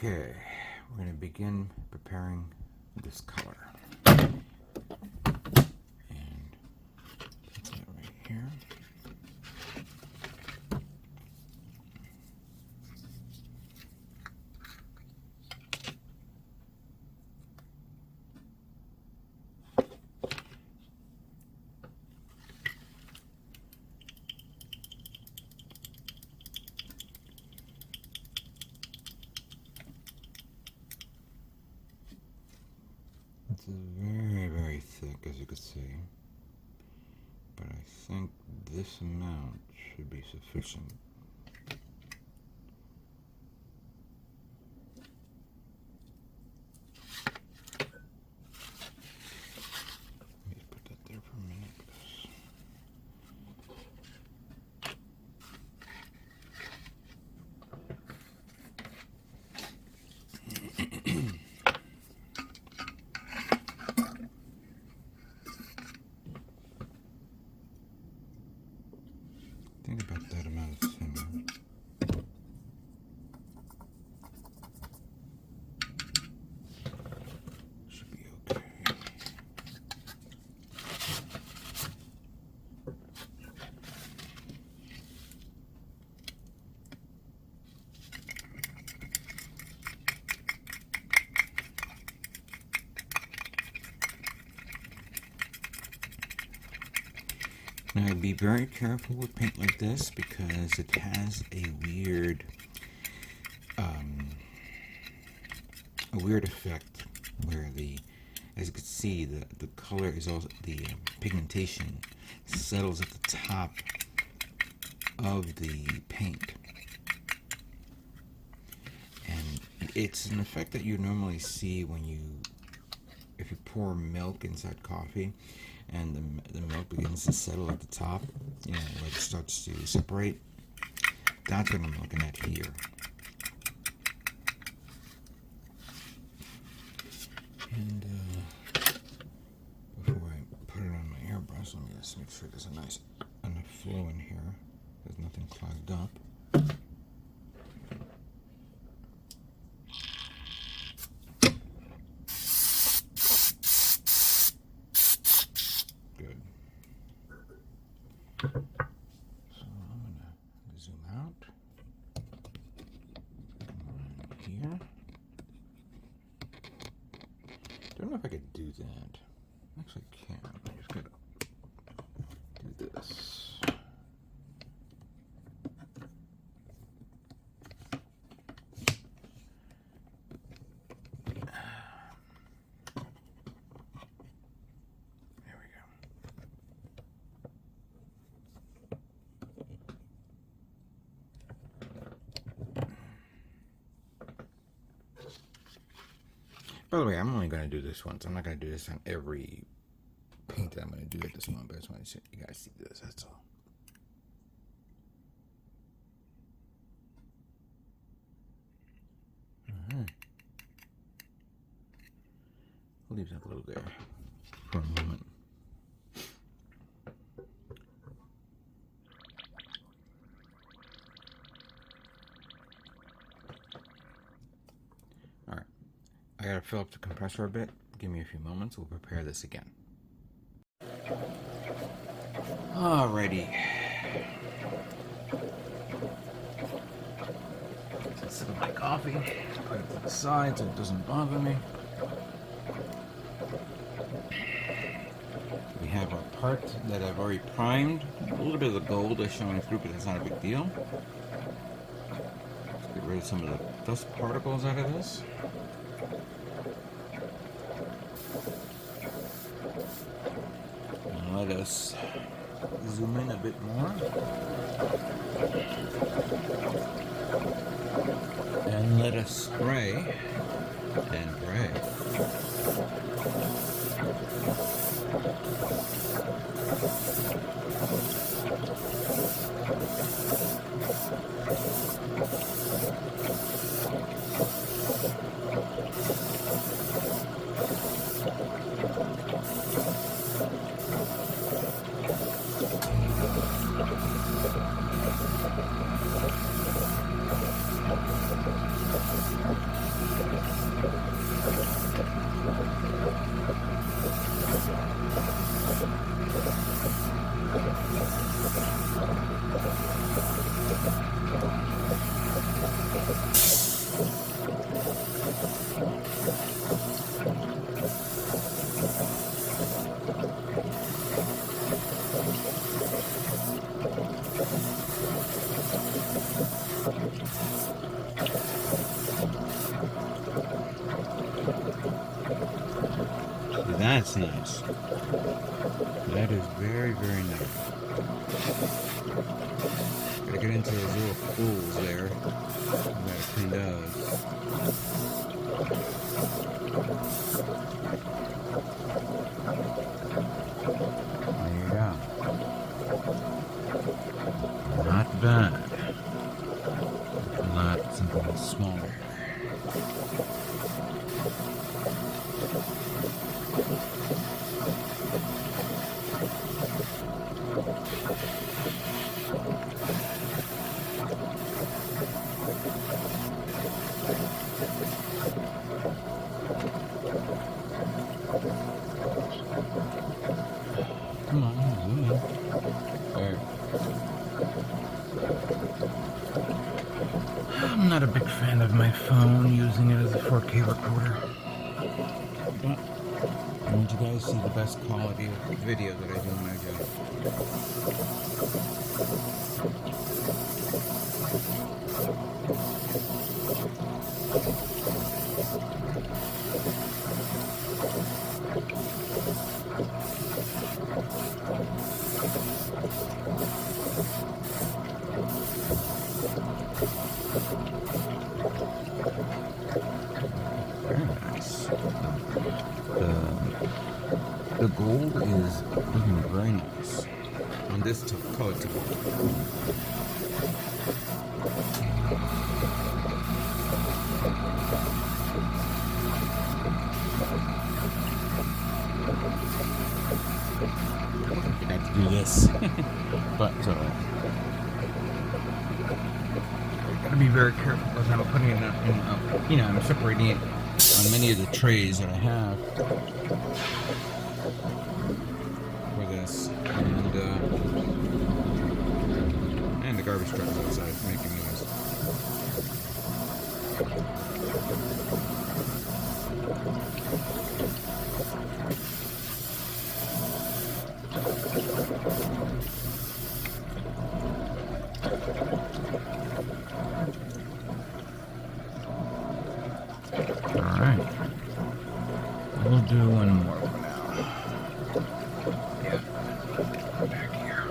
Okay, we're going to begin preparing this color. And put that right here. It's very, very thick, as you can see, but I think this amount should be sufficient. Let me put that there for a minute. Think about that amount of thinner. Should be okay. Now, be very careful with paint like this because it has a weird effect where as you can see, the color is also the pigmentation settles at the top of the paint, and it's an effect that you normally see if you pour milk inside coffee. And the milk begins to settle at the top, where it starts to separate. That's what I'm looking at here. And before I put it on my airbrush, let me just make sure there's enough flow in here. There's nothing clogged up. So I'm going to zoom out. Come on here. Don't know if I could do that. Actually, I can. I'm just going to do this. By the way, I'm only going to do this once. I'm not going to do this on every paint that I'm going to do at this moment, but I just want to see you guys see this, that's all. Alright. I'll leave that little there for a moment. I gotta fill up the compressor a bit. Give me a few moments. We'll prepare this again. Alrighty. Let's sip my coffee. Put it to the side so it doesn't bother me. We have our part that I've already primed. A little bit of the gold is showing through, but that's not a big deal. Let's get rid of some of the dust particles out of this. Let us zoom in a bit more and let us spray and pray. That's nice. That is very, very nice. Gotta get into those little pools there. Gotta clean those. There you go. Not bad. Not something smaller. Come on, zoom in. There. I'm not a big fan of my phone using it as a 4K recorder. But I want you guys to see the best quality of video that I do when I do it. Very nice. The gold is looking very nice on this color tool. I have to do this, but gotta be very careful because I'm putting it in, I'm separating it on many of the trays that I have for this, and the garbage truck outside making noise. Alright. We'll do one more for now. Yeah. Back here.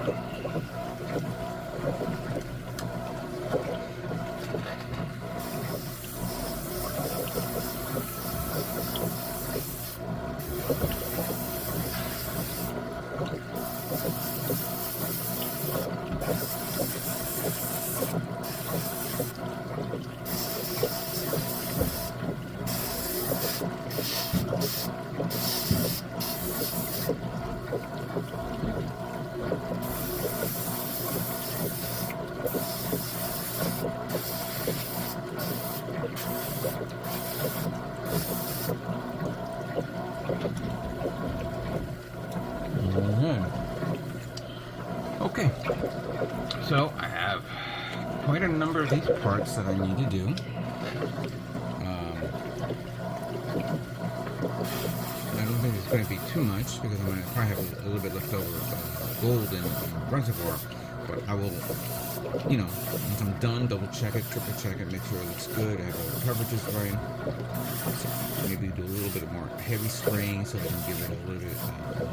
Okay, so I have quite a number of these parts that I need to do. I don't think it's going to be too much because I'm going to probably have a little bit left over gold in the reservoir. But I will, once I'm done, double check it, triple check it, make sure it looks good. I have all the coverages right. So maybe do a little bit more heavy spraying so I can give it a little bit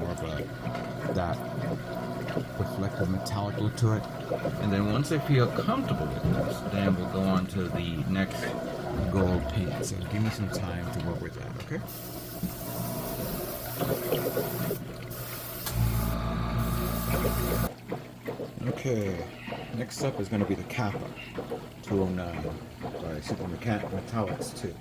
more of that reflective metallic look to it. And then once I feel comfortable with this, then we'll go on to the next gold paint. So give me some time to work with that, okay? Okay, next up is going to be the Kappa 209 by Super Metallics 2.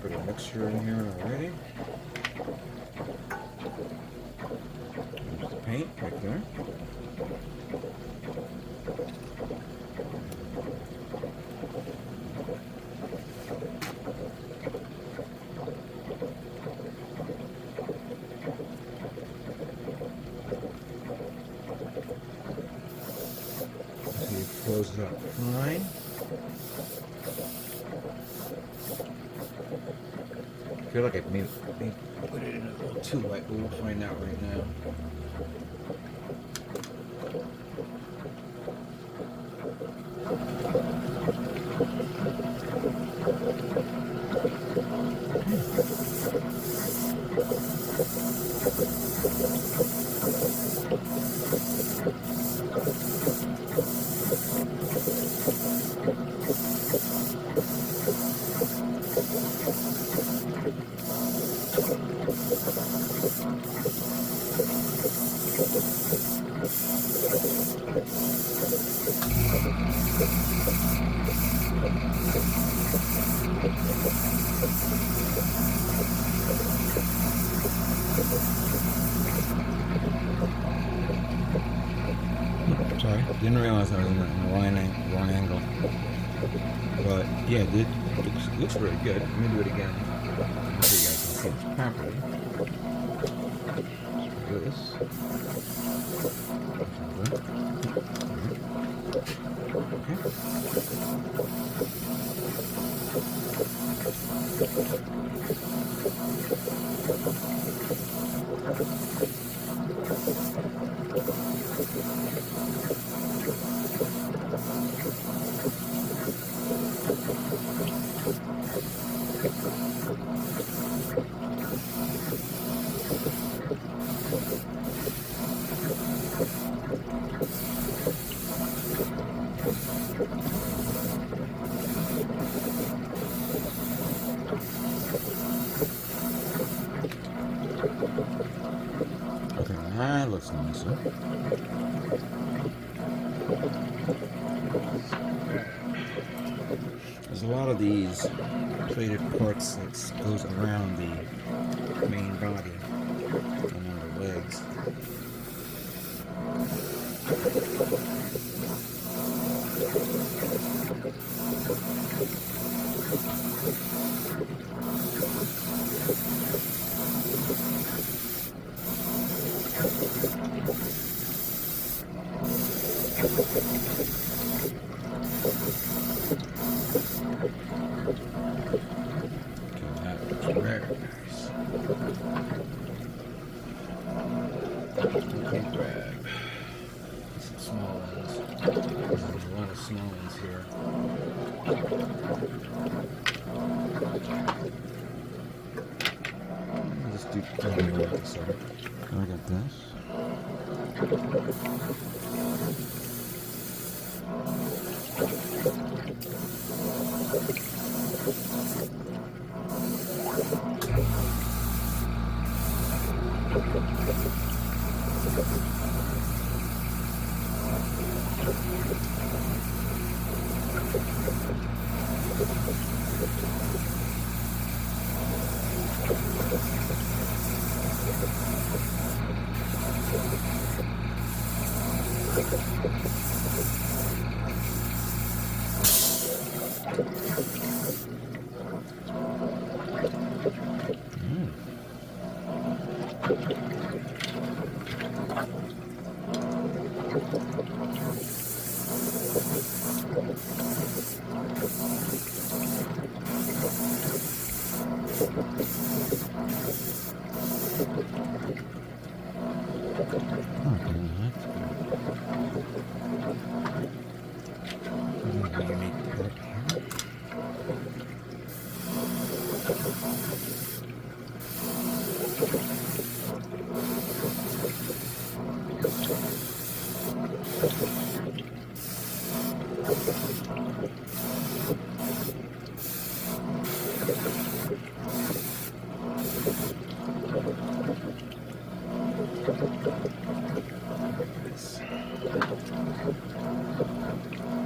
Put a mixture in here already. There's the paint right there. close it up fine. I feel like I maybe put it in a little too light, but we'll find out right now. Sorry, didn't realize I was in the wrong angle. But yeah, it looks really good. Let me do it again. So you guys can see this properly. Let's do Okay, that looks nicer. There's a lot of these plated parts that goes around the main body and on the legs. Very nice. Okay, grab some small ones. There's a lot of small ones here. I'll just do this. Sorry. I got this.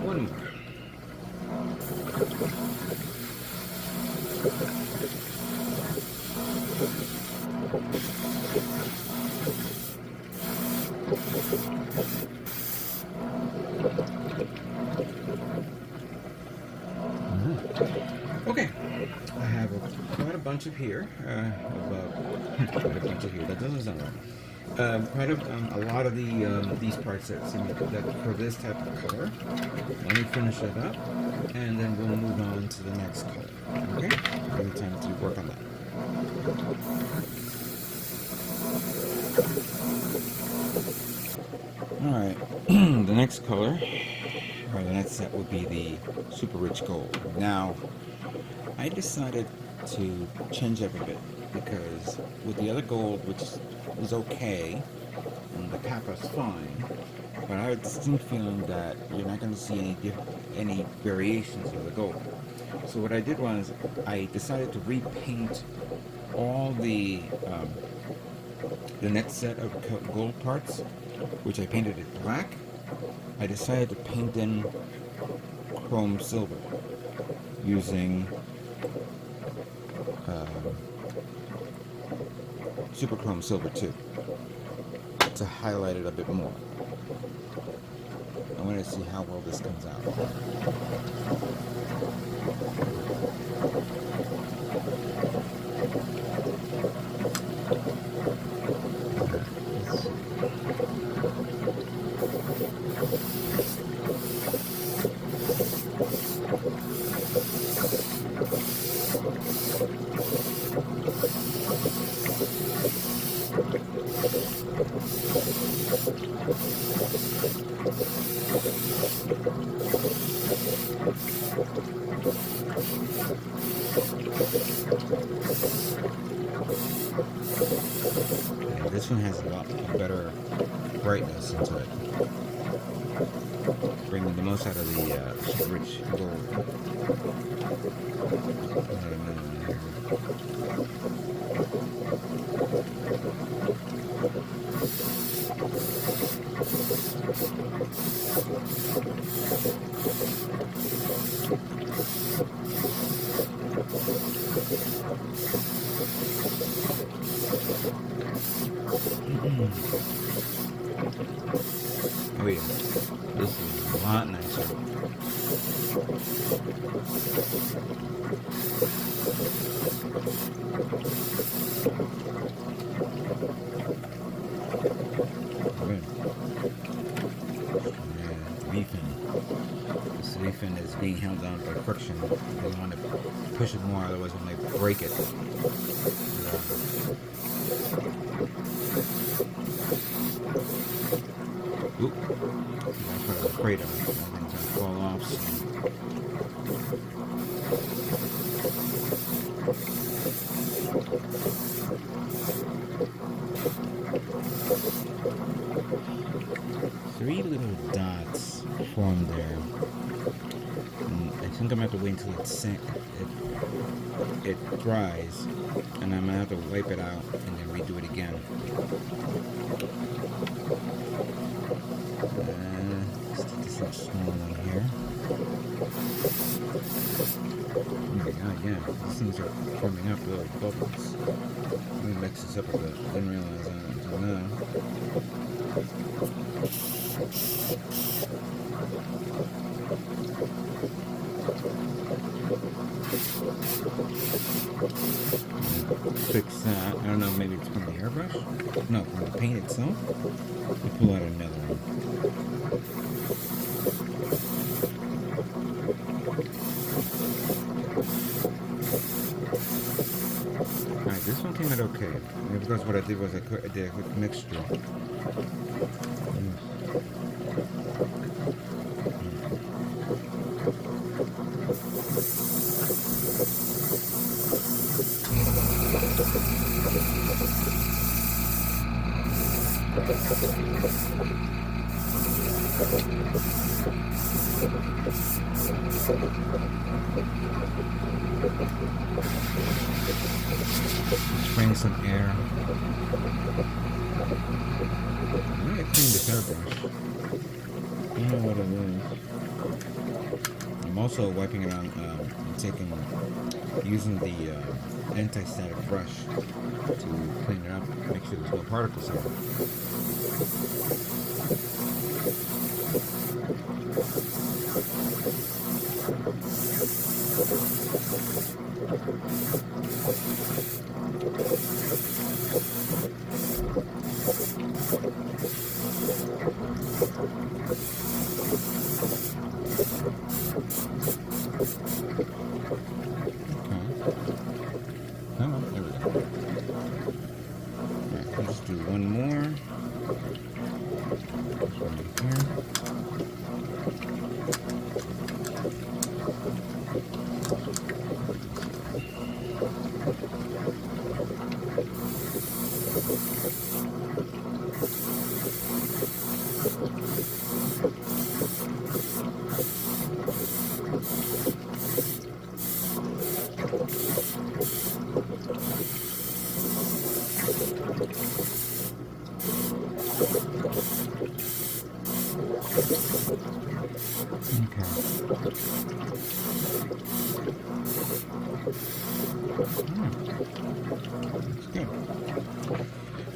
One more. Okay, I have quite a bunch of here. Quite a bunch of here. That doesn't sound right. Quite a lot of these parts that for this type of color. Let me finish that up, and then we'll move on to the next color. Okay? Give me time to work on that. All right. The next color, or the next set, would be the super rich gold. Now, I decided to change up a bit because with the other gold, which is okay, and the Kappa is fine, but I have a distinct feeling that you're not going to see any variations of the gold. So what I did was I decided to repaint all the next set of gold parts, which I painted it black. I decided to paint in chrome silver using super chrome silver 2 to highlight it a bit more. I want to see how well this comes out. This one has a lot better brightness into it, bringing the most out of the super rich gold. Oh yeah, this is a lot nicer. This leaf fin is being held down by friction. They want to push it more, otherwise it might break it. Oop. That's part of the crater. Everything's going to fall off soon. Three little dots formed there. And I think I'm going to have to wait until it dries, and I'm going to have to wipe it out and then redo it again. Let's take this little small one here. Oh my god, yeah, these things are forming up little bubbles. Let me mix this up a bit. Didn't realize that until now. Fix that. I don't know, maybe it's from the airbrush? No, from the paint itself. We pull out another one. Alright, this one came out okay. Maybe because what I did was I did a quick mixture. Spraying some air. I'm gonna clean this airbrush. I don't know what it is. I'm also wiping it on, using the anti-static brush to clean it up, make sure there's no particles in it. one more. Right here.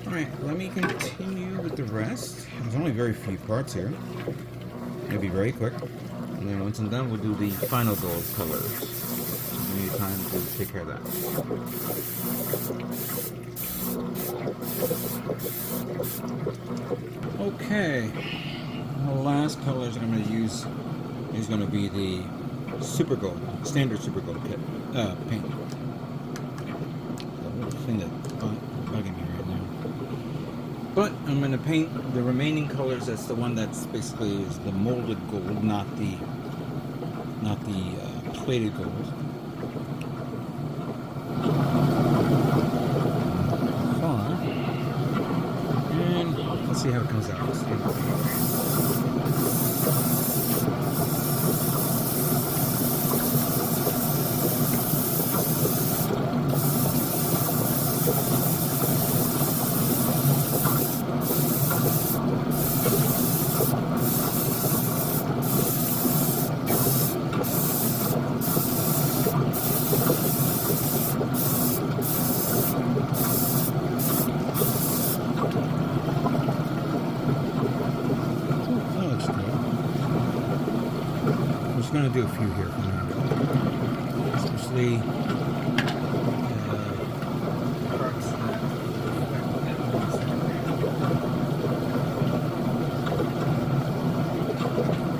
Alright, let me continue with the rest. There's only very few parts here. It'll be very quick. And then once I'm done, we'll do the final gold colors. We need time to take care of that. Okay. The last colors that I'm going to use is going to be the Super Gold, standard Super Gold kit, paint. The thing that's bugging me right now. But I'm going to paint the remaining colors. That's the one that's basically is the molded gold, not the plated gold. And let's see how it comes out. I'm going to do a few here for now, especially parts that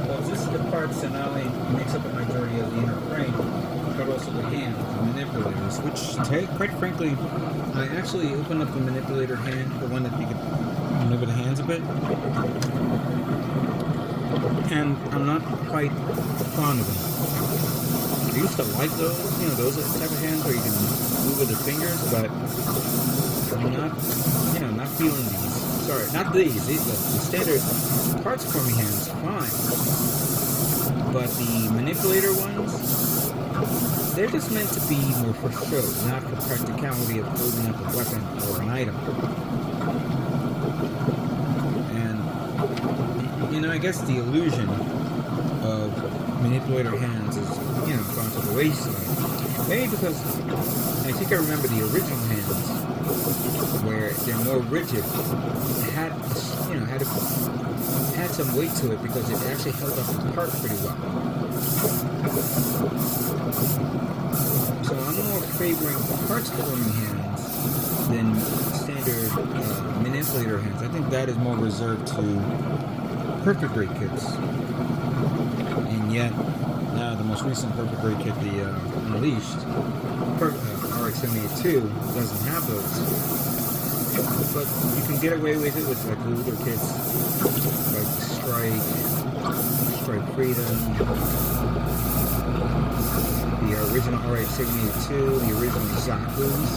well, this is the parts that not only makes up a majority of the inner frame, but also the hands, the manipulators, which, quite frankly, I actually opened up the manipulator hand, the one that you could maneuver the hands a bit. And I'm not quite fond of them. I used to like those, those type of hands where you can move with the fingers, but I'm not, not feeling these. Sorry, not these. The standard parts forming hands, fine. But the manipulator ones, they're just meant to be more for show, not for practicality of holding up a weapon or an item. I guess the illusion of manipulator hands is, gone to the wayside. Maybe because I think I remember the original hands, where they're more rigid, had some weight to it because it actually held up the part pretty well. So I'm more favoring parts forming hands than standard manipulator hands. I think that is more reserved to perfect grade kits, and yet now the most recent perfect grade kit, the Unleashed RX-78-2, doesn't have those. But you can get away with it with like older kits like Strike Freedom, the original RX-78-2, the original Zaku's.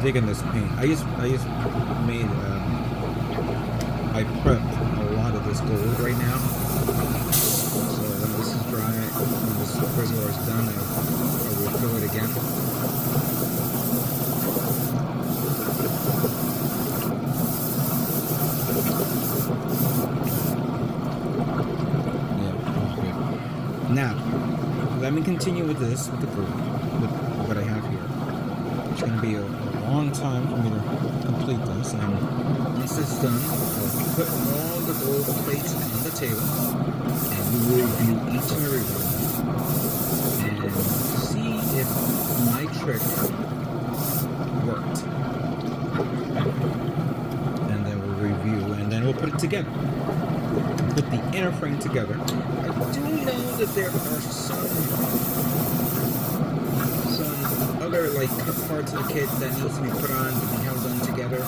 Digging this paint. I just made I prepped a lot of this gold right now. So when this is dry, when this reservoir is done, I will fill it again. Yeah, good. Now, let me continue with this, with the gold, with what I have here. It's going to be a long time for me to complete this, and once it's done, I'll put all the gold plates on the table, and we will review each and every one, and see if my trick worked. And then we'll review, and then we'll put it together. Put the inner frame together. I do know that there are some like parts of the kit that needs to be put on to be held on together.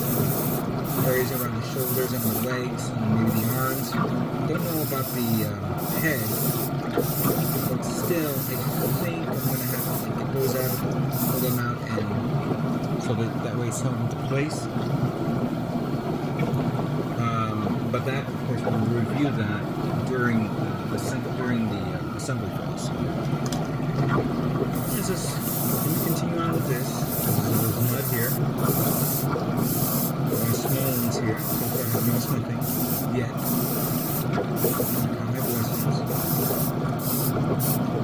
Areas around the shoulders and the legs and maybe the arms. Don't know about the head, but still, I think I'm going to have to get those out, pull them out, and so that way it's held into place. But that, of course, we'll review that during the assembly phase. Let me continue on with this. There's mud here. Small ones here. So far I have no smithing yet. Count my blessings.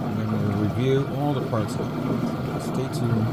And then we'll review all the parts of it. Stay tuned.